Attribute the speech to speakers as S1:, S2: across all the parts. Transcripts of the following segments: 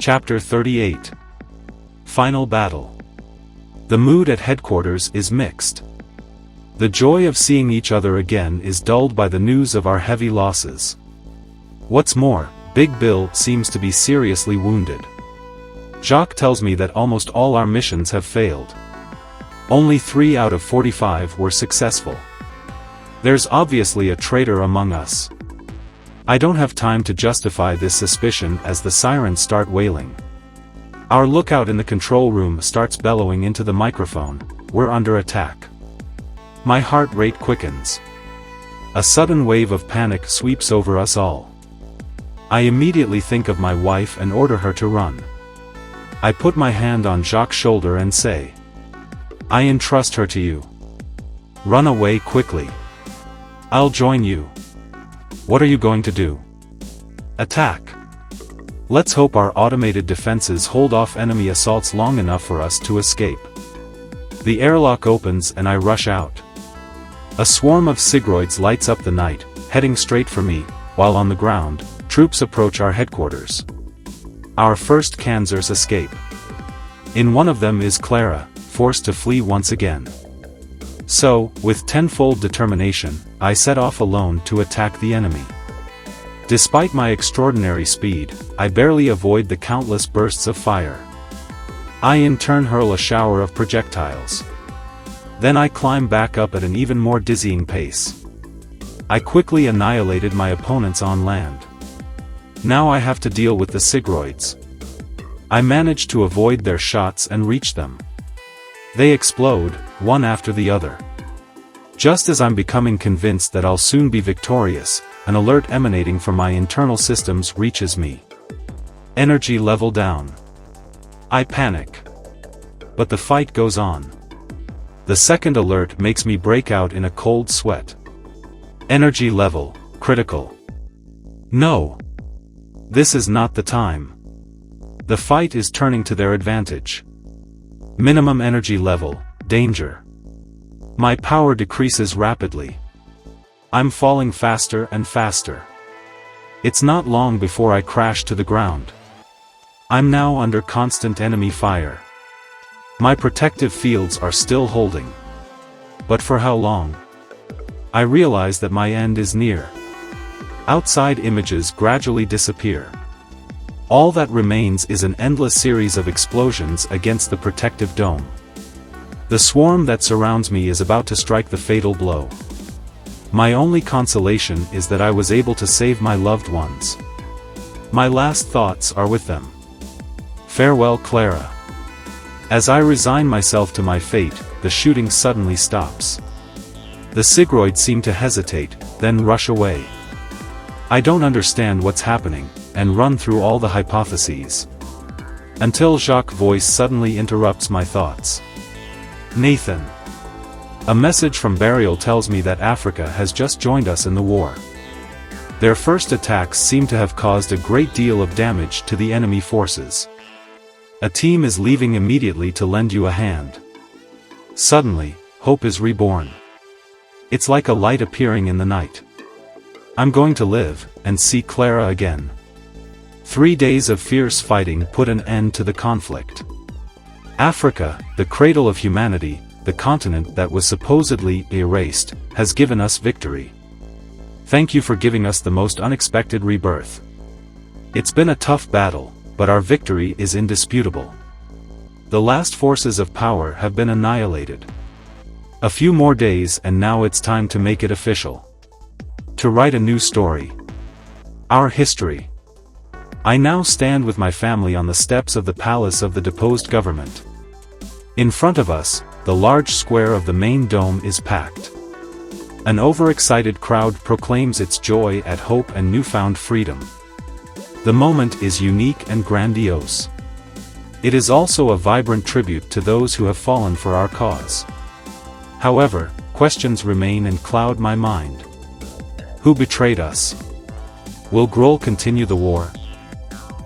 S1: Chapter 38. Final Battle. The mood at headquarters is mixed. The joy of seeing each other again is dulled by the news of our heavy losses. What's more, Big Bill seems to be seriously wounded. Jacques tells me that almost all our missions have failed. Only 3 out of 45 were successful. There's obviously a traitor among us. I don't have time to justify this suspicion as the sirens start wailing. Our lookout in the control room starts bellowing into the microphone, "We're under attack." My heart rate quickens. A sudden wave of panic sweeps over us all. I immediately think of my wife and order her to run. I put my hand on Jacques' shoulder and say, "I entrust her to you. Run away quickly. I'll join you." "What are you going to do?" "Attack. Let's hope our automated defenses hold off enemy assaults long enough for us to escape." The airlock opens and I rush out. A swarm of Sigroids lights up the night, heading straight for me, while on the ground, troops approach our headquarters. Our first Kansers escape. In one of them is Clara, forced to flee once again. So, with tenfold determination, I set off alone to attack the enemy. Despite my extraordinary speed, I barely avoid the countless bursts of fire. I in turn hurl a shower of projectiles. Then I climb back up at an even more dizzying pace. I quickly annihilated my opponents on land. Now I have to deal with the Sigroids. I manage to avoid their shots and reach them. They explode, one after the other. Just as I'm becoming convinced that I'll soon be victorious, an alert emanating from my internal systems reaches me. Energy level down. I panic. But the fight goes on. The second alert makes me break out in a cold sweat. Energy level, critical. No. This is not the time. The fight is turning to their advantage. Minimum energy level, danger. My power decreases rapidly. I'm falling faster and faster. It's not long before I crash to the ground. I'm now under constant enemy fire. My protective fields are still holding. But for how long? I realize that my end is near. Outside images gradually disappear. All that remains is an endless series of explosions against the protective dome. The swarm that surrounds me is about to strike the fatal blow. My only consolation is that I was able to save my loved ones. My last thoughts are with them. Farewell, Clara. As I resign myself to my fate, the shooting suddenly stops. The Sigroids seem to hesitate, then rush away. I don't understand what's happening, and run through all the hypotheses. Until Jacques' voice suddenly interrupts my thoughts. "Nathan." A message from Burial tells me that Africa has just joined us in the war. Their first attacks seem to have caused a great deal of damage to the enemy forces. A team is leaving immediately to lend you a hand. Suddenly, hope is reborn. It's like a light appearing in the night. I'm going to live, and see Clara again. 3 days of fierce fighting put an end to the conflict. Africa, the cradle of humanity, the continent that was supposedly erased, has given us victory. Thank you for giving us the most unexpected rebirth. It's been a tough battle, but our victory is indisputable. The last forces of power have been annihilated. A few more days and now it's time to make it official. To write a new story. Our history. I now stand with my family on the steps of the palace of the deposed government. In front of us, the large square of the main dome is packed. An overexcited crowd proclaims its joy at hope and newfound freedom. The moment is unique and grandiose. It is also a vibrant tribute to those who have fallen for our cause. However, questions remain and cloud my mind. Who betrayed us? Will Grohl continue the war?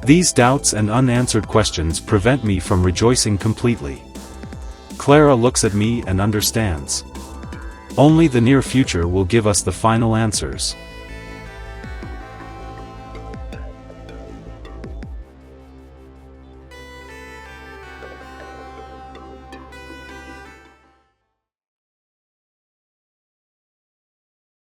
S1: These doubts and unanswered questions prevent me from rejoicing completely. Clara looks at me and understands. Only the near future will give us the final answers.